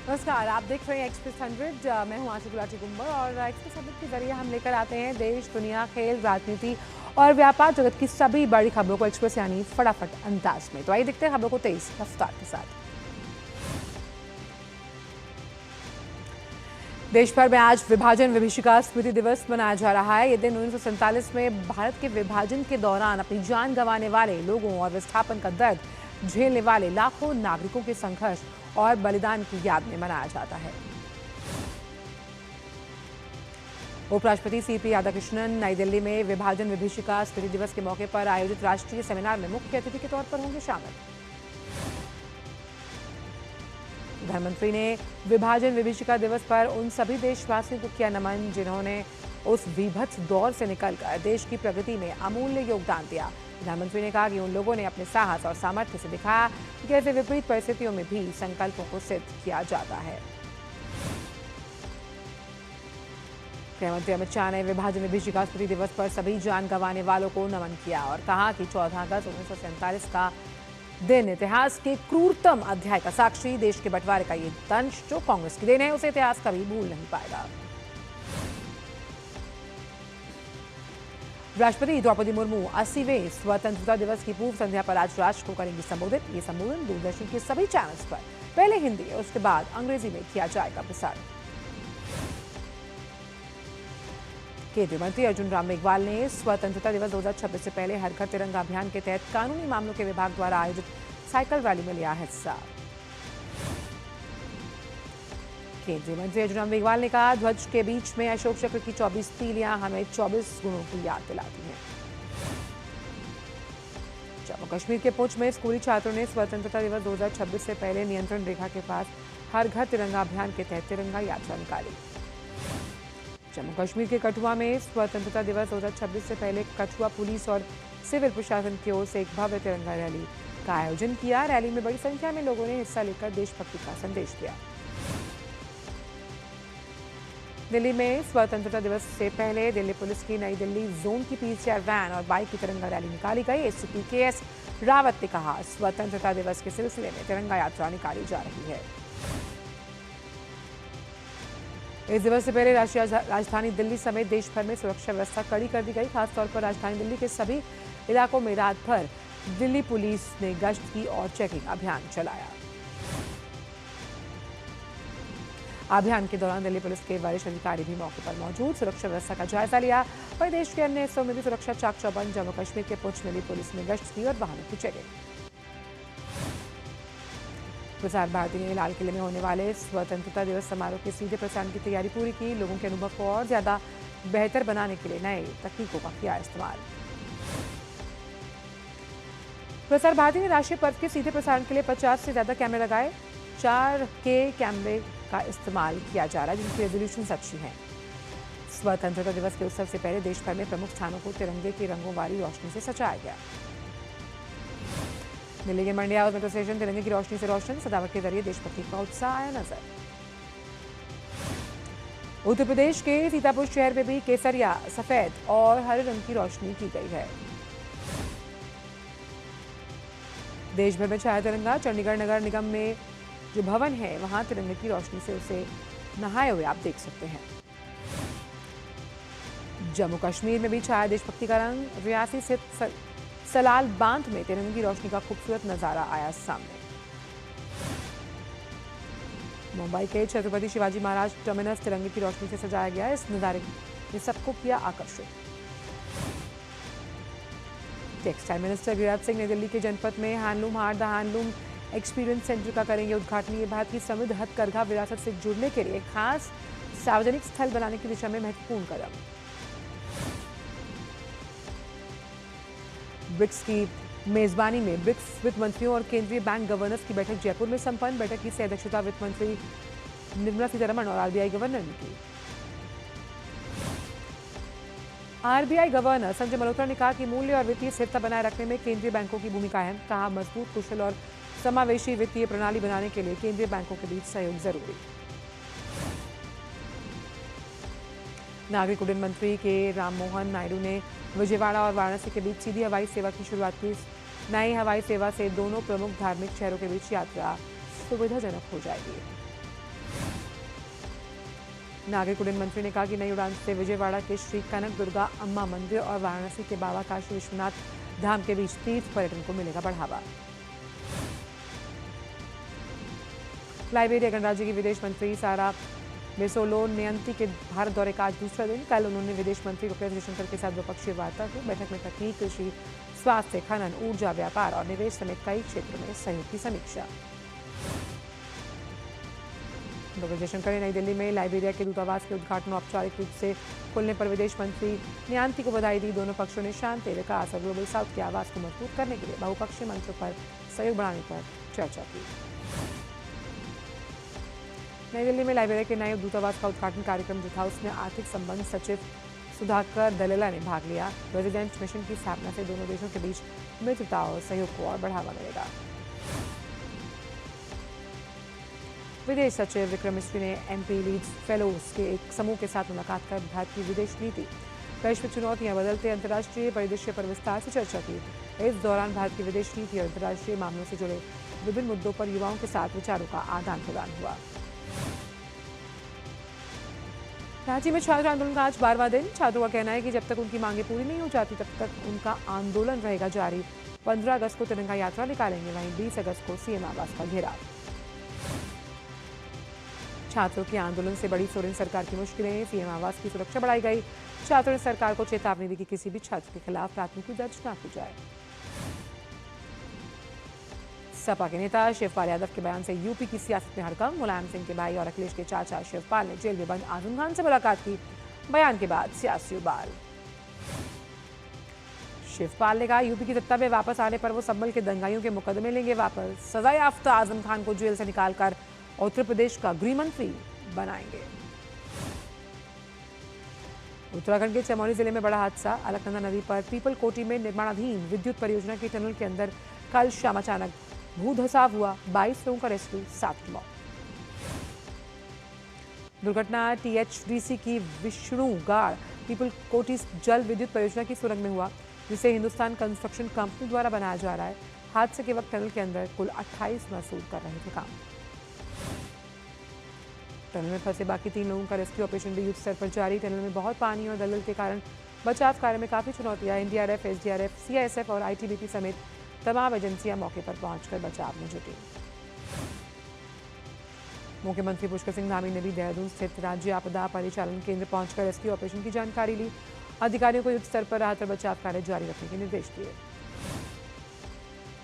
नमस्कार, आप देख रहे हैं एक्सप्रेस 100। मैं हूं आशा गुलाटी गुंबर और एक्सप्रेस 100 के जरिए हम लेकर आते हैं देश, दुनिया, खेल, राजनीति और व्यापार जगत की सभी बड़ी खबरों को एक्सप्रेस यानी फटाफट अंदाज में। तो आइए देखते हैं खबरों को तेज रफ्तार के साथ। देश भर में आज विभाजन विभीषिका स्मृति दिवस मनाया जा रहा है। ये दिन 1947 में भारत के विभाजन के दौरान अपनी जान गंवाने वाले लोगों और विस्थापन का दर्द झेलने वाले लाखों नागरिकों के संघर्ष और बलिदान की याद में मनाया जाता है। उपराष्ट्रपति सीपी राधाकृष्णन नई दिल्ली में विभाजन विभीषिका स्मृति दिवस के मौके पर आयोजित राष्ट्रीय सेमिनार में मुख्य अतिथि के तौर पर होंगे शामिल। प्रधानमंत्री ने विभाजन विभीषिका दिवस पर उन सभी देशवासियों को किया नमन जिन्होंने उस विभत्स दौर से निकलकर देश की प्रगति में अमूल्य योगदान दिया। प्रधानमंत्री ने कहा कि उन लोगों ने अपने साहस और सामर्थ्य से दिखाया कि कैसे विपरीत परिस्थितियों में भी संकल्पों को सिद्ध किया जाता है। गृहमंत्री अमित शाह ने विभाजन विभीषिका स्मृति दिवस पर सभी जान गंवाने वालों को नमन किया और कहा कि 14 अगस्त 1947 का दिन इतिहास के क्रूरतम अध्याय का साक्षी। देश के बंटवारे का ये दंश जो कांग्रेस की देन है, उसे इतिहास कभी भूल नहीं पाएगा। राष्ट्रपति द्रौपदी मुर्मू 80वें स्वतंत्रता दिवस की पूर्व संध्या पर आज राष्ट्र को करेंगी संबोधित। ये संबोधन दूरदर्शन के सभी चैनल्स पर पहले हिंदी और उसके बाद अंग्रेजी में किया जाएगा प्रसारण। केंद्रीय मंत्री अर्जुन राम मेघवाल ने स्वतंत्रता दिवस 2026 से पहले हर घर तिरंगा अभियान के तहत कानूनी मामलों के विभाग द्वारा आयोजित साइकिल रैली में लिया हिस्सा। केंद्रीय मंत्री अर्जुन राम मेघवाल ने कहा, ध्वज के बीच में अशोक चक्र की 24 तीलियां हमें 24 गुणों की याद दिलाती हैं। जम्मू कश्मीर के पुंछ में स्कूली छात्रों ने स्वतंत्रता दिवस 2026 से पहले नियंत्रण रेखा के पास हर घर तिरंगा अभियान के तहत तिरंगा यात्रा निकाली। जम्मू कश्मीर के कठुआ में स्वतंत्रता दिवस 2026 से पहले कठुआ पुलिस और सिविल प्रशासन की ओर से एक भव्य तिरंगा रैली का आयोजन किया। रैली में बड़ी संख्या में लोगों ने हिस्सा लेकर देशभक्ति का संदेश दिया। दिल्ली में स्वतंत्रता दिवस से पहले दिल्ली पुलिस की नई दिल्ली जोन की पीसीआर वैन और बाइक की तिरंगा रैली निकाली गई। एसपी केएस रावत ने कहा, स्वतंत्रता दिवस के सिलसिले में तिरंगा यात्रा निकाली जा रही है। इस दिवस से पहले राष्ट्रीय राजधानी दिल्ली समेत देश भर में सुरक्षा व्यवस्था कड़ी कर दी गई। खासतौर पर राजधानी दिल्ली के सभी इलाकों में रात भर दिल्ली पुलिस ने गश्त की और चेकिंग अभियान चलाया। अभियान के दौरान दिल्ली पुलिस के वरिष्ठ अधिकारी भी मौके पर मौजूद सुरक्षा व्यवस्था का जायजा लिया। वहीं देश के अन्य हिस्सों में भी सुरक्षा चाक चौबंद। जम्मू कश्मीर के पुंछ में भी पुलिस ने गश्त की और वाहनों की चेकिंग। प्रसार भारती ने लाल किले में होने वाले स्वतंत्रता दिवस समारोह के सीधे प्रसारण की तैयारी पूरी की। लोगों के अनुभव को और ज्यादा बेहतर बनाने के लिए नए तकनीकों का किया इस्तेमाल। प्रसार भारती ने राष्ट्रीय पर्व के सीधे प्रसारण के लिए 50 से ज्यादा कैमरे लगाए। 4K कैमरे का इस्तेमाल किया जा रहा है जिनकी रेजोल्यूशन अच्छी है। स्वतंत्रता दिवस के उत्सव से पहले देश भर में प्रमुख स्थानों को तिरंगे की रंगों वाली रोशनी से सजाया गया। दिल्ली के मंडिया हाउस मेट्रो स्टेशन तिरंगे की रोशनी से रोशन। सजावट के जरिए देशभक्ति का उत्साह आया नजर। उत्तर प्रदेश के सीतापुर शहर में भी केसरिया, सफेद और हरे रंग की रोशनी की गई है। देश भर में छाया तिरंगा। चंडीगढ़ नगर निगम में जो भवन है वहां तिरंगे की रोशनी से उसे नहाए हुए आप देख सकते हैं। जम्मू कश्मीर में भी छाया देशभक्ति का रंग। रियासी स्थित सलाल बांध में तिरंगे की रोशनी का खूबसूरत नजारा आया सामने। मुंबई के छत्रपति शिवाजी महाराज टर्मिनस तिरंगे की रोशनी से सजाया गया। इस नजारे ने सबको किया आकर्षित। टेक्सटाइल मिनिस्टर गिरिराज सिंह नई दिल्ली के जनपद में handloom Haat the handloom experience centre का करेंगे उद्घाटन। ये भारत की समृद्ध हथकरघा विरासत से जुड़ने के लिए खास सार्वजनिक स्थल बनाने की दिशा में महत्वपूर्ण कदम। ब्रिक्स की मेजबानी में ब्रिक्स वित्त मंत्रियों और केंद्रीय बैंक गवर्नर्स की बैठक जयपुर में संपन्न। बैठक की अध्यक्षता वित्त मंत्री निर्मला सीतारमण और आरबीआई गवर्नर ने की। आरबीआई गवर्नर संजय मल्होत्रा ने कहा कि मूल्य और वित्तीय स्थिरता बनाए रखने में केंद्रीय बैंकों की भूमिका अहम। कहा, मजबूत, कुशल और समावेशी वित्तीय प्रणाली बनाने के लिए केंद्रीय बैंकों के बीच सहयोग जरूरी। नागरिक उड्डयन मंत्री के राममोहन नायडू ने विजयवाड़ा और वाराणसी के बीच सीधी हवाई सेवा की शुरुआत की। नई हवाई सेवा से दोनों प्रमुख धार्मिक शहरों के बीच यात्रा सुविधाजनक हो जाएगी। नागरिक उड्डयन मंत्री ने कहा कि नई उड़ान से विजयवाड़ा के श्री कनक दुर्गा अम्मा मंदिर और वाराणसी के बाबा काशी विश्वनाथ धाम के बीच तीर्थ पर्यटन को मिलेगा बढ़ावा। लाइबेरिया गणराज्य की विदेश मंत्री सारा बेसोलो नियंती के भारत दौरे का आज दूसरा दिन। कल उन्होंने विदेश मंत्री डॉक्टर जयशंकर के साथ द्विपक्षीय वार्ता की। बैठक में तकनीक, कृषि, स्वास्थ्य, खनन, ऊर्जा, व्यापार और निवेश समेत कई क्षेत्रों में सहयोग की समीक्षा। डॉक्टर जयशंकर ने नई दिल्ली में लाइबेरिया के दूतावास के उद्घाटन औपचारिक रूप से खुलने पर विदेश मंत्री नियंती को बधाई दी। दोनों पक्षों ने शांति, विकास और ग्लोबल साउथ की आवाज को मजबूत करने के लिए बहुपक्षीय मंचों पर सहयोग बढ़ाने पर चर्चा की। नई दिल्ली में लाइबेरिया के नए दूतावास का उद्घाटन कार्यक्रम जो था उसमें आर्थिक संबंध सचिव सुधाकर दलेला ने भाग लिया। रेजिडेंट मिशन की स्थापना से दोनों देशों के बीच मित्रता और सहयोग को और बढ़ावा मिलेगा। विदेश सचिव विक्रम मिस्री ने एमपी लीड्स फेलोज के एक समूह के साथ मुलाकात कर भारत की विदेश नीति, वैश्विक चुनौतियां, बदलते अंतर्राष्ट्रीय परिदृश्य पर विस्तार से चर्चा की। इस दौरान भारत की विदेश नीति और अंतर्राष्ट्रीय मामलों से जुड़े विभिन्न मुद्दों पर युवाओं के साथ विचारों का आदान प्रदान हुआ। रांची में छात्र आंदोलन का आज 12वां दिन। छात्रों का कहना है कि जब तक उनकी मांगें पूरी नहीं हो जाती तब तक उनका आंदोलन रहेगा जारी। 15 अगस्त को तिरंगा यात्रा निकालेंगे, वहीं 20 अगस्त को सीएम आवास का घेराव। छात्रों के आंदोलन से बड़ी सोरेन सरकार की मुश्किलें, सीएम आवास की सुरक्षा बढ़ाई गई। छात्रों ने सरकार को चेतावनी दी कि किसी भी छात्र के खिलाफ प्राथमिकी दर्ज न की जाए। सपा के नेता शिवपाल यादव के बयान से यूपी की सियासत में हड़कंप। मुलायम सिंह के भाई और अखिलेश के चाचा शिवपाल ने जेल में बंद आजम खान से मुलाकात की। बयान के बाद सियासी उबाल। शिवपाल ने कहा यूपी की सत्ता में वापस आने पर वो संभल के दंगाइयों के मुकदमे लेंगे वापस। सजायाफ्ता आजम खान को जेल से निकालकर उत्तर प्रदेश का गृह मंत्री बनाएंगे। उत्तराखंड के चमोली जिले में बड़ा हादसा। अलकनंदा नदी पर पीपल कोटी में निर्माणाधीन विद्युत परियोजना के टनल के अंदर कल शाम अचानक भूधसाव हुआ। 22 लोगों का रेस्क्यू, 7 की मौत। दुर्घटना टीएचडीसी की विष्णुगाड़ पीपल कोटी जल विद्युत परियोजना की सुरंग में हुआ, जिसे हिंदुस्तान कंस्ट्रक्शन कंपनी द्वारा बनाया जा रहा है। हादसे के वक्त टनल के अंदर कुल 28 मजदूर कर रहे थे काम। टनल में फंसे बाकी 3 लोगों का रेस्क्यू ऑपरेशन भी युद्ध स्तर पर जारी। टनल में बहुत पानी और दलदल के कारण बचाव कार्य में काफी चुनौतियां। एनडीआरएफ, एसडीआरएफ, सीआईएसएफ और आईटीबीपी समेत तमाम एजेंसियां मौके पर पहुंचकर बचाव में जुटी। मुख्यमंत्री पुष्कर सिंह धामी ने भी देहरादून स्थित राज्य आपदा परिचालन केंद्र पहुंचकर रेस्क्यू ऑपरेशन की जानकारी ली। अधिकारियों को युद्ध स्तर पर राहत और बचाव कार्य जारी रखने के निर्देश दिए।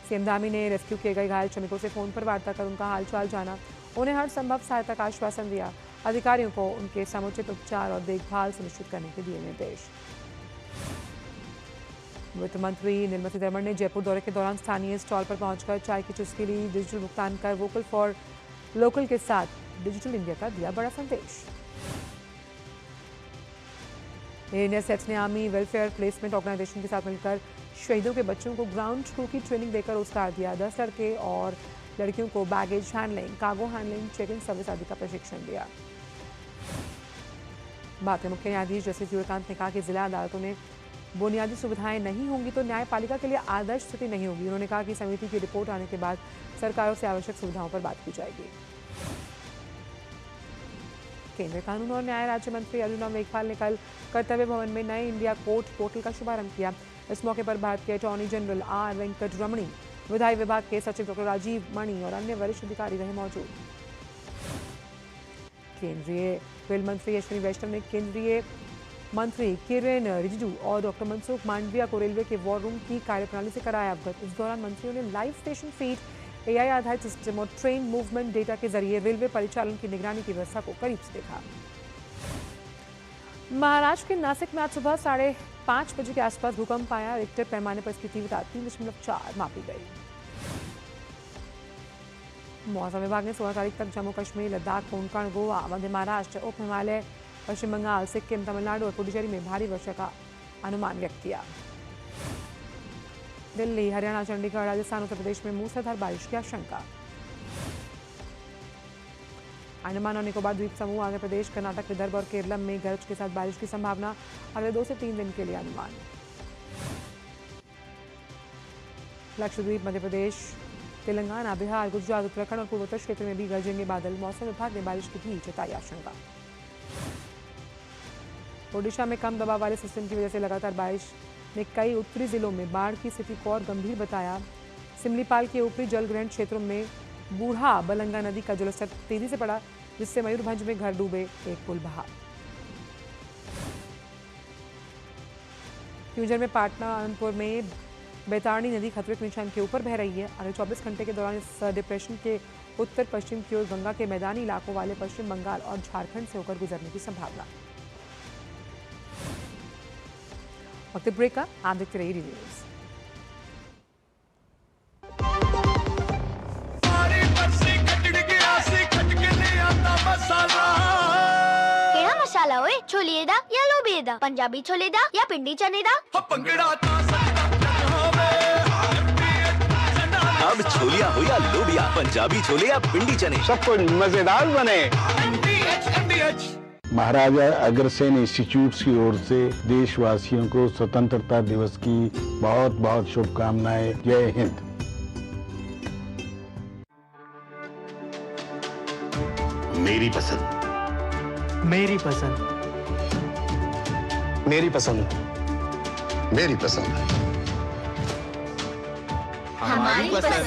सीएम धामी ने रेस्क्यू किए गए घायल श्रमिकों से फोन पर वार्ता कर उनका हालचाल जाना, उन्हें हर संभव सहायता का आश्वासन दिया। अधिकारियों को उनके समुचित उपचार और देखभाल सुनिश्चित करने के दिए निर्देश। वित्त मंत्री निर्मला सीतारमण ने जयपुर दौरे के दौरान स्थानीय स्टॉल पर पहुंचकर चाय की चुस्की ली। डिजिटल भुगतान कर वोकल फॉर लोकल के साथ डिजिटल इंडिया का दिया बड़ा संदेश। एयर इंडिया सेट्स ने आर्मी वेलफेयर प्लेसमेंट ऑर्गेनाइजेशन के साथ मिलकर शहीदों के बच्चों को ग्राउंड क्रू की ट्रेनिंग देकर रोजगार दिया। 10 लड़के और लड़कियों को baggage handling, cargo handling, checking service आदि का प्रशिक्षण दिया। बाद में मुख्य न्यायाधीश जस्टिस सूर्यकांत ने कहा कि जिला अदालतों में बुनियादी सुविधाएं नहीं होंगी तो न्यायपालिका के लिए आदर्श स्थिति नहीं होगी। उन्होंने कहा कि समिति की रिपोर्ट आने के बाद सरकारों से आवश्यक सुविधाओं पर बात की जाएगी। केंद्रीय कानून और न्याय राज्य मंत्री अर्जुन राम मेघवाल ने कल कर्तव्य भवन में नए इंडिया कोर्ट पोर्टल का शुभारंभ किया। इस मौके पर भारत के अटॉर्नी जनरल आर वेंकट रमणी, विधायी विभाग के सचिव डॉक्टर राजीव मणि और अन्य वरिष्ठ अधिकारी रहे मौजूद। केंद्रीय रेल मंत्री अश्विनी वैष्णव ने केंद्रीय मंत्री किरेन रिजिजू और डॉक्टर मनसुख मांडविया को रेलवे के वॉर रूम की कार्यप्रणाली से कराया अवगत। इस दौरान मंत्रियों ने लाइव स्टेशन फीड, एआई आधारित सिस्टम और ट्रेन मूवमेंट डेटा के जरिए रेलवे परिचालन की निगरानी की व्यवस्था को करीब से देखा। महाराष्ट्र के नासिक में आज सुबह 5:30 बजे के आसपास भूकंप आया। रिक्टर पैमाने पर इसकी तीव्रता 3.4 मापी गई। मौसम विभाग ने 16 तारीख तक जम्मू कश्मीर, लद्दाख, कोंकण, गोवा, मध्य महाराष्ट्र, उप हिमालय, पश्चिम बंगाल, सिक्किम, तमिलनाडु और पुडुचेरी में भारी वर्षा का अनुमान व्यक्त किया। दिल्ली, हरियाणा, चंडीगढ़, राजस्थान, उत्तर प्रदेश में मूसलाधार बारिश की आशंका। अंडमान और निकोबार द्वीप समूह, आंध्र प्रदेश, कर्नाटक, विदर्भ और केरल में गरज के साथ बारिश की संभावना। अगले 2 से 3 दिन के लिए अनुमान। लक्षद्वीप, मध्य प्रदेश, तेलंगाना, बिहार, गुजरात, उत्तराखंड और पूर्वोत्तर क्षेत्र में भी गरजेंगे बादल। मौसम विभाग ने बारिश की भी जताई आशंका। ओडिशा में कम दबाव वाले सिस्टम की वजह से लगातार बारिश ने कई उत्तरी जिलों में बाढ़ की स्थिति को और गंभीर बताया। सिमलीपाल के ऊपरी जलग्रहण क्षेत्रों में बूढ़ा बलंगा नदी का जलस्तर तेजी से बढ़ा, जिससे मयूरभंज में घर डूबे, एक पुल बहा। क्यूंझर में पाटना अनंतपुर में बैतारणी नदी खतरे के निशान के ऊपर बह रही है। अगले 24 घंटे के दौरान इस डिप्रेशन के उत्तर पश्चिम की ओर गंगा के मैदानी इलाकों वाले पश्चिम बंगाल और झारखंड से होकर गुजरने की संभावना। वक्त ब्रेक का, आप देखते रहिए न्यूज़। केड़ा मसाला होए? छोलिए दा या लोबिए दा? पंजाबी छोले दा या पिंडी चने दा? अब छोलिया हो या लोबिया, पंजाबी छोले या पिंडी चने, सब कुछ मजेदार बने। महाराजा अग्रसेन इंस्टीट्यूट की ओर से देशवासियों को स्वतंत्रता दिवस की बहुत बहुत शुभकामनाएं। जय हिंद। मेरी पसंद, मेरी पसंद, मेरी पसंद, मेरी पसंद, हमारी पसंद।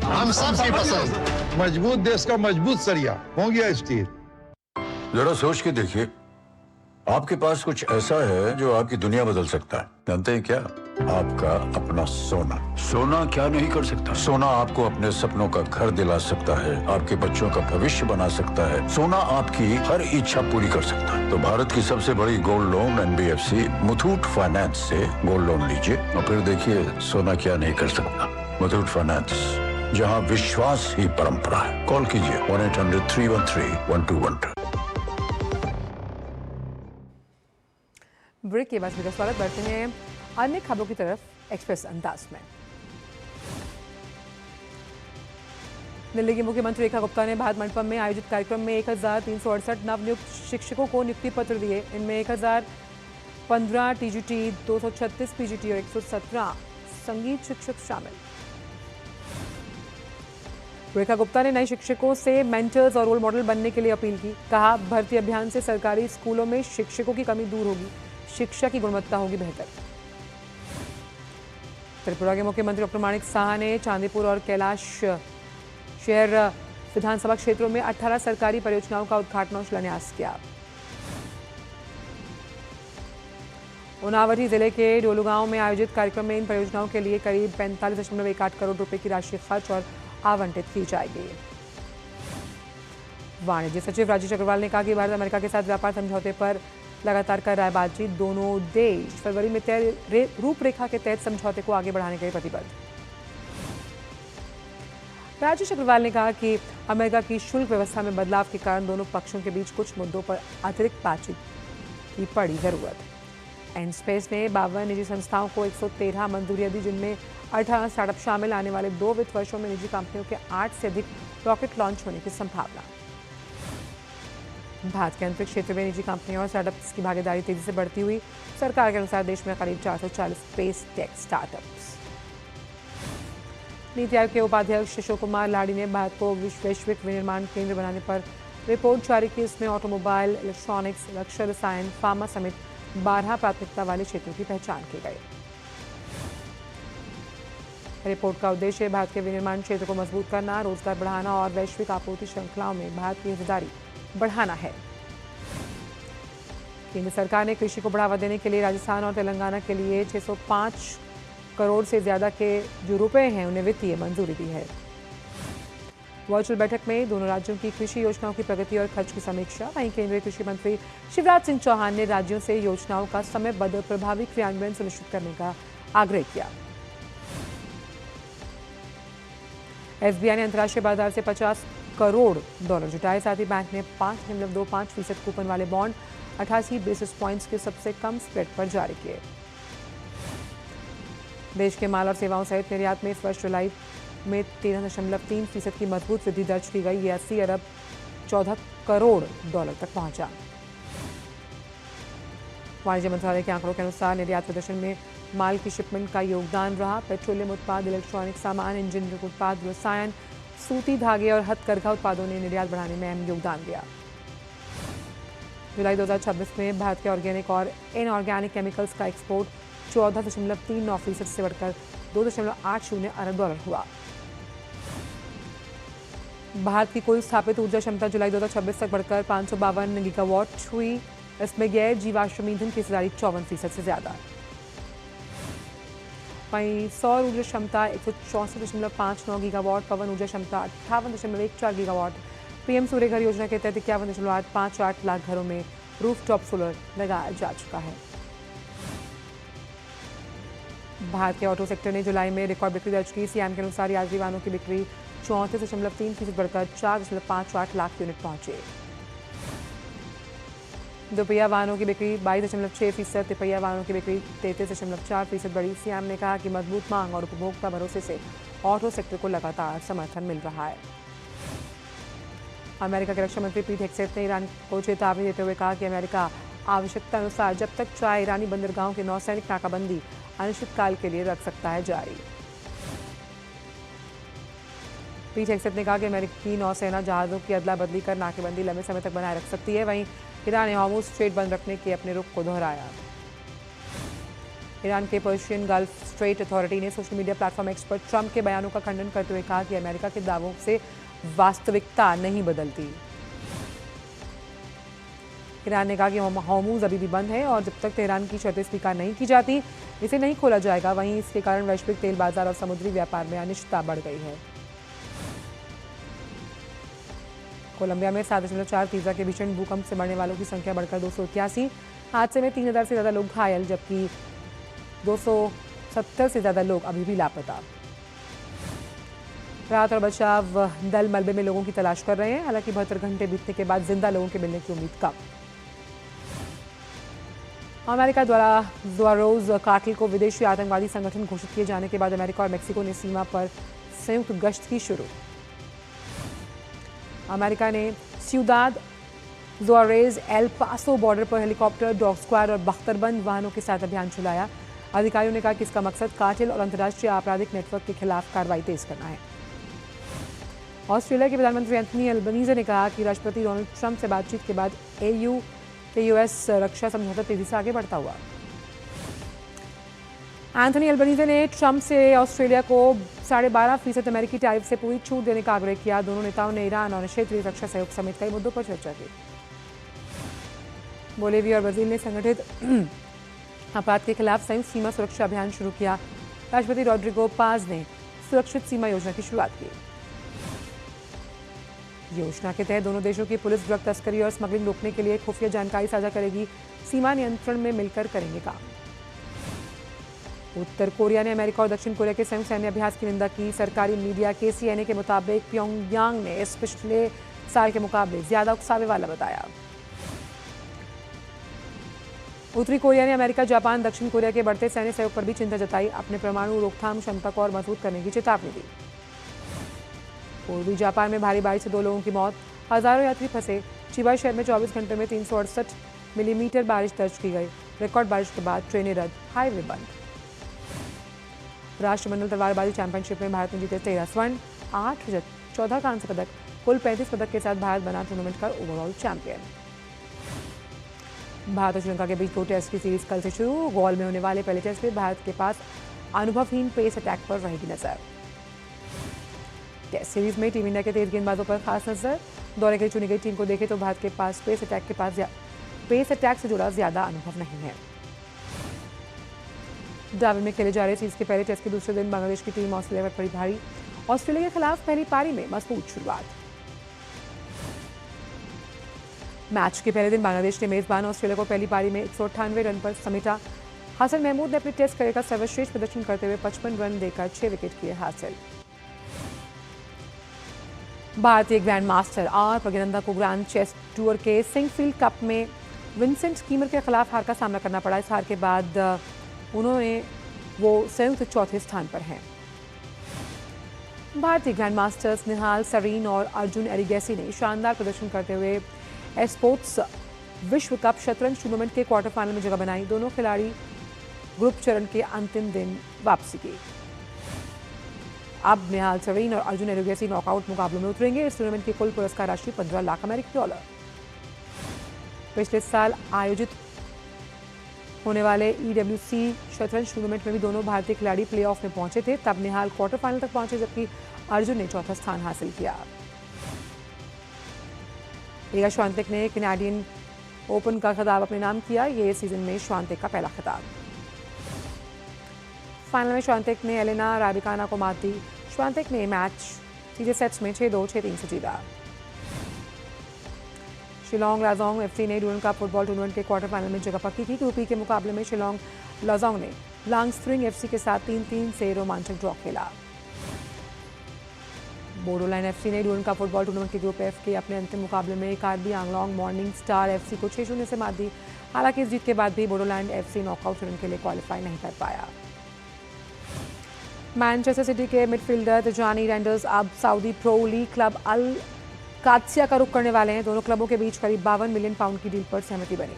हम सबकी पसंद। मजबूत देश का मजबूत सरिया हो गया स्टील। जरा सोच के देखिए, आपके पास कुछ ऐसा है जो आपकी दुनिया बदल सकता है। जानते हैं क्या? आपका अपना सोना। सोना क्या नहीं कर सकता? सोना आपको अपने सपनों का घर दिला सकता है, आपके बच्चों का भविष्य बना सकता है। सोना आपकी हर इच्छा पूरी कर सकता है। तो भारत की सबसे बड़ी gold loan NBFC Muthoot finance से गोल्ड लोन लीजिए और फिर देखिए सोना क्या नहीं कर सकता। मुथूट फाइनेंस, जहां विश्वास ही परंपरा है। कॉल कीजिए 1-800-313-1212। ब्रेक के बाद मेरा स्वागत। बढ़ते हैं अन्य खबरों की तरफ एक्सप्रेस अंदाज में। दिल्ली की मुख्यमंत्री रेखा गुप्ता ने भारत मंडपम में आयोजित कार्यक्रम में 1368 नवनियुक्त शिक्षकों को नियुक्ति पत्र दिए। इनमें 1015 TGT, 236 PGT और 117 संगीत शिक्षक शामिल। रेखा गुप्ता ने नए शिक्षकों से मेंटर्स और रोल मॉडल बनने के लिए अपील की। कहा, भर्ती अभियान से सरकारी स्कूलों में शिक्षकों की कमी दूर होगी, शिक्षा की गुणवत्ता होगी बेहतर। त्रिपुरा के मुख्यमंत्री डॉक्टर माणिक साहा ने चांदीपुर और कैलाश शहर विधानसभा क्षेत्रों में 18 सरकारी परियोजनाओं का उद्घाटन और शिलान्यास किया। उनावटी जिले के डोलूगांव में आयोजित कार्यक्रम में इन परियोजनाओं के लिए करीब 45.18 करोड़ रुपए की राशि खर्च और आवंटित की जाएगी। वाणिज्य सचिव राजेश अग्रवाल ने कहा कि भारत अमेरिका के साथ व्यापार समझौते पर लगातार कर रहा है बातचीत। दोनों देश फरवरी में तय रूपरेखा के तहत समझौते को आगे बढ़ाने के लिए प्रतिबद्ध। राजेश अग्रवाल ने कहा कि अमेरिका की शुल्क व्यवस्था में बदलाव के कारण दोनों पक्षों के बीच कुछ मुद्दों पर अतिरिक्त बातचीत की पड़ी जरूरत। एनस्पेस ने 52 निजी संस्थाओं को 113 मंजूरियां दी, जिनमें 18 स्टार्टअप शामिल। आने वाले 2 वित्त वर्षों में निजी कंपनियों के 8 से अधिक रॉकेट लॉन्च होने की संभावना। भारत के अंतरिक्ष क्षेत्र में निजी कंपनियों और स्टार्टअप्स की भागीदारी तेजी से बढ़ती हुई। सरकार के अनुसार देश में करीब 440 space tech startups. NITI Aayog के उपाध्यक्ष अशोक कुमार लाड़ी ने भारत को वैश्विक विनिर्माण केंद्र बनाने पर रिपोर्ट जारी की। इसमें ऑटोमोबाइल, इलेक्ट्रॉनिक्स, रक्षा, रसायन, फार्मा समेत 12 प्राथमिकता वाले क्षेत्रों की पहचान की गई। रिपोर्ट का उद्देश्य भारत के विनिर्माण क्षेत्र को मजबूत करना, रोजगार बढ़ाना और वैश्विक आपूर्ति श्रृंखलाओं में भारत की हिस्सेदारी बढ़ाना है। केंद्र सरकार ने कृषि को बढ़ावा देने के लिए राजस्थान और तेलंगाना के लिए 605 करोड़ से ज्यादा के जो रुपए हैं उन्हें वित्तीय मंजूरी दी है। वर्चुअल बैठक में दोनों राज्यों की कृषि योजनाओं की प्रगति और खर्च की समीक्षा। वहीं केंद्रीय कृषि मंत्री शिवराज सिंह चौहान ने राज्यों से योजनाओं का समयबद्ध प्रभावी क्रियान्वयन सुनिश्चित करने का आग्रह किया। SBI ने अंतर्राष्ट्रीय बाजार से $50 करोड़ जुटाए। साथ ही बैंक ने 5.25% कूपन वाले बॉन्ड 88 बेसिस पॉइंट्स के सबसे कम स्प्रेड पर जारी किए। देश के माल और सेवाओं सहित निर्यात में इस वर्ष जुलाई में 13.3% की मजबूत वृद्धि दर्ज की गई। ये 80 अरब 14 करोड़ तक पहुंचा। वाणिज्य मंत्रालय के आंकड़ों के अनुसार निर्यात प्रदर्शन में माल की शिपमेंट का योगदान रहा। पेट्रोलियम उत्पाद, इलेक्ट्रॉनिक सामान, इंजीनियरिंग उत्पाद, रसायन, सूती धागे और हथकरघा उत्पादों ने निर्यात बढ़ाने में अहम योगदान दिया। जुलाई 2026 में भारत के ऑर्गेनिक और इनऑर्गेनिक केमिकल्स का एक्सपोर्ट 14.39% से बढ़कर $2.80 अरब हुआ। भारत की कुल स्थापित ऊर्जा क्षमता जुलाई 2026 तक बढ़कर 552 गीगावाट हुई। इसमें गैर जीवाश्म ईंधन की हिस्सेदारी 54% से ज्यादा। वहीं सौर ऊर्जा क्षमता 164.59 गीगावाट, पवन ऊर्जा क्षमता 58.14 गीगावाट। पीएम सूर्य घर योजना के तहत 51.858 लाख घरों में रूफटॉप सोलर लगाया जा चुका है। भारत के ऑटो सेक्टर ने जुलाई में रिकॉर्ड बिक्री दर्ज की। सियाम के अनुसार यात्री वाहनों की बिक्री 34.3% बढ़कर 4.58 लाख यूनिट पहुंचे। दोपहिया वाहनों की बिक्री 22.6%, तिपहिया वाहनों की बिक्री 33.4% बढ़ी। सियाम ने कहा कि मजबूत मांग और उपभोक्ता भरोसे से ऑटो सेक्टर को लगातार समर्थन मिल रहा है। अमेरिका के रक्षा मंत्री पीट हेगसेथ ने ईरान को चेतावनी देते हुए कहा कि अमेरिका आवश्यकता अनुसार जब तक चाहे ईरानी बंदरगाहों के नौसैनिक नाकाबंदी अनिश्चितकाल के लिए रख सकता है जारी। पीट हेगसेथ ने कहा कि अमेरिकी नौसेना जहाजों की अदला बदली कर नाकेबंदी लंबे समय तक बनाए रख सकती है। वहीं ईरान ने हॉर्मुज़ स्ट्रेट बंद रखने के अपने रुख को दोहराया। ईरान के पर्शियन गल्फ स्ट्रेट अथॉरिटी ने सोशल मीडिया प्लेटफॉर्म एक्स पर ट्रंप के बयानों का खंडन करते हुए कहा कि अमेरिका के दावों से वास्तविकता नहीं बदलती। ईरान ने कहा कि हॉर्मुज़ अभी भी बंद है और जब तक तेहरान की शर्तें स्वीकार नहीं की जाती इसे नहीं खोला जाएगा। वहीं इसके कारण वैश्विक तेल बाजार और समुद्री व्यापार में अनिश्चितता बढ़ गई है। कोलंबिया में 7.4 तीव्रता के भीषण भूकंप से मरने वालों की संख्या बढ़कर 281। हादसे में 3000 से ज्यादा लोग घायल, जबकि 270 से ज्यादा लोग अभी भी लापता। राहत और बचाव दल मलबे में लोगों की तलाश कर रहे हैं। हालांकि 72 घंटे बीतने के बाद जिंदा लोगों के मिलने की उम्मीद कम। अमेरिका द्वारा ज़ुआरोज कार्टेल को विदेशी आतंकवादी संगठन घोषित किए जाने के बाद अमेरिका और मेक्सिको ने सीमा पर संयुक्त गश्त की शुरू। अमेरिका ने सिउदाद ज़ुआरेज एल पासो बॉर्डर पर हेलीकॉप्टर, डॉग स्क्वाड और बख्तरबंद वाहनों के साथ अभियान चलाया। अधिकारियों ने कहा कि इसका मकसद कार्टेल और अंतर्राष्ट्रीय आपराधिक नेटवर्क के खिलाफ कार्रवाई तेज करना है। ऑस्ट्रेलिया के प्रधानमंत्री एंथनी अल्बनीज़े ने कहा कि राष्ट्रपति डोनाल्ड ट्रंप से बातचीत के बाद EU के US रक्षा समझौता तेजी से आगे बढ़ता हुआ। एंथनी अल्बनीज़े ने ट्रंप से ऑस्ट्रेलिया को 12.5% अमेरिकी टैरिफ से पूरी छूट देने का आग्रह किया। दोनों नेताओं ने ईरान और क्षेत्रीय रक्षा सहयोग समेत कई मुद्दों पर चर्चा की। बोलिविया और ब्राजील ने संगठित अपराध के खिलाफ संयुक्त सीमा सुरक्षा अभियान शुरू किया। राष्ट्रपति रोड्रिगो पाज ने सुरक्षित सीमा योजना की शुरुआत की। योजना के तहत दोनों देशों की पुलिस ड्रग तस्करी और स्मगलिंग रोकने के लिए खुफिया जानकारी साझा करेगी। सीमा नियंत्रण में मिलकर करेंगे काम। उत्तर कोरिया ने अमेरिका और दक्षिण कोरिया के संयुक्त सैन्य अभ्यास की निंदा की। सरकारी मीडिया KCNA के मुताबिक प्योंगयांग ने इस पिछले साल के मुकाबले ज्यादा उकसावे वाला बताया। उत्तरी कोरिया ने अमेरिका, जापान, दक्षिण कोरिया के बढ़ते सैन्य सहयोग पर भी चिंता जताई। अपने परमाणु रोकथाम क्षमता को और मजबूत करने की चेतावनी दी। पूर्वी जापान में भारी बारिश से 2 लोगों की मौत, हजारों यात्री फंसे। चिबा शहर में 24 घंटे में 368 मिलीमीटर बारिश दर्ज की गई। रिकॉर्ड बारिश के बाद ट्रेनें रद्द, हाईवे बंद। राष्ट्रमंडल तलवारबाजी चैंपियनशिप में भारत ने जीते 13 स्वर्ण, 8 रजत, 14 कांस्य पदक, कुल 35 पदक के साथ भारत बना टूर्नामेंट का ओवरऑल चैंपियन। भारत और श्रीलंका के बीच 2 टेस्ट की सीरीज कल से शुरू। गोल में होने वाले पहले टेस्ट में भारत के पास अनुभवहीन पेस अटैक पर रहेगी नजर। टेस्ट सीरीज में टीम इंडिया के तेज गेंदबाजों पर खास नजर। दौरे के लिए चुनी गई टीम को देखें तो भारत के पास पेस अटैक से जुड़ा ज्यादा अनुभव नहीं है। डार्विन में खेले जा रहे सीरीज के पहले टेस्ट के दूसरे दिन बांग्लादेश की टीम ऑस्ट्रेलिया पर पड़ी भारी। ऑस्ट्रेलिया के खिलाफ पहली पारी में मजबूत शुरुआत। मैच के पहले दिन बांग्लादेश ने मेजबान ऑस्ट्रेलिया को पहली पारी में 198 रन पर समेटा। हसन महमूद ने अपने टेस्ट करियर का सर्वश्रेष्ठ प्रदर्शन करते हुए 55 रन देकर 6 विकेट किए हासिल। भारतीय ग्रैंड मास्टर आर प्रज्ञानंदा को ग्रैंड चेस टूर के सिंगफील्ड कप में विंसेंट स्कीमर के खिलाफ हार का सामना करना पड़ा। इस हार के बाद वो संयुक्त चौथे स्थान पर हैं। भारतीय ग्रैंड मास्टर्स निहाल सरीन और अर्जुन एरिगैसी ने शानदार प्रदर्शन करते हुए एस्पोर्ट्स विश्व कप शतरंज टूर्नामेंट के क्वार्टर फाइनल में जगह बनाई। दोनों खिलाड़ी ग्रुप चरण के अंतिम दिन वापसी की। अब निहाल सरीन और अर्जुन एरिगैसी नॉकआउट मुकाबलों में उतरेंगे। इस टूर्नामेंट की कुल पुरस्कार राशि $15 लाख। पिछले साल आयोजित होने वाले EWC शतरंज टूर्नामेंट में भी दोनों भारतीय खिलाड़ी प्लेऑफ में पहुंचे थे। तब निहाल क्वार्टर फाइनल तक पहुंचे, जबकि अर्जुन ने चौथा स्थान हासिल किया। इगा श्वांतेक ने कैनेडियन ओपन का खिताब अपने नाम किया। ये इस सीजन में श्वांतेक का पहला खिताब। फाइनल में श्वांतेक ने एलेना राबिकाना को मात दी। श्वांतेक ने मैच सीधे सेट्स में 6-2, 6-3 से जीता। शिलोंग लाजोंग FC ने ड्यूरन कप फुटबॉल टूर्नामेंट के क्वार्टर फाइनल में जगह पक्की की। ग्रुप ई के मुकाबले में शिलोंग लाजोंग ने लांगस्ट्रिंग FC के साथ 3-3 से रोमांचक ड्रॉ खेला। बोडोलैंड FC ने ड्यूरन कप फुटबॉल टूर्नामेंट के ग्रुप F के अपने अंतिम मुकाबले में Karbi Anglong morning star FC को 6-0 से मात दी। हालांकि इस जीत के बाद भी बोडोलैंड FC नॉकआउट चरण के लिए क्वालिफाई नहीं कर पाया। मैनचेस्टर सिटी के मिडफील्डर तजानी रेंडर्स अब Saudi pro league club Al Qadsiah का रुख करने वाले हैं। दोनों क्लबों के बीच करीब 52 मिलियन पाउंड की डील पर सहमति बनी।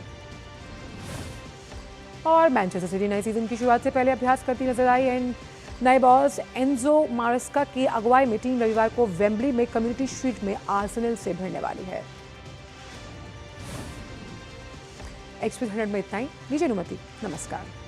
और मैनचेस्टर सिटी नए सीजन की शुरुआत से पहले अभ्यास करती नजर आई एंड नए बॉस एंजो मारेस्का की अगुवाई में टीम रविवार को वेम्बली में कम्युनिटी शील्ड में आर्सेनल से भिड़ने वाली है। एक्सप्रेस 100 में इतना ही। नीचे अनुमति। नमस्कार।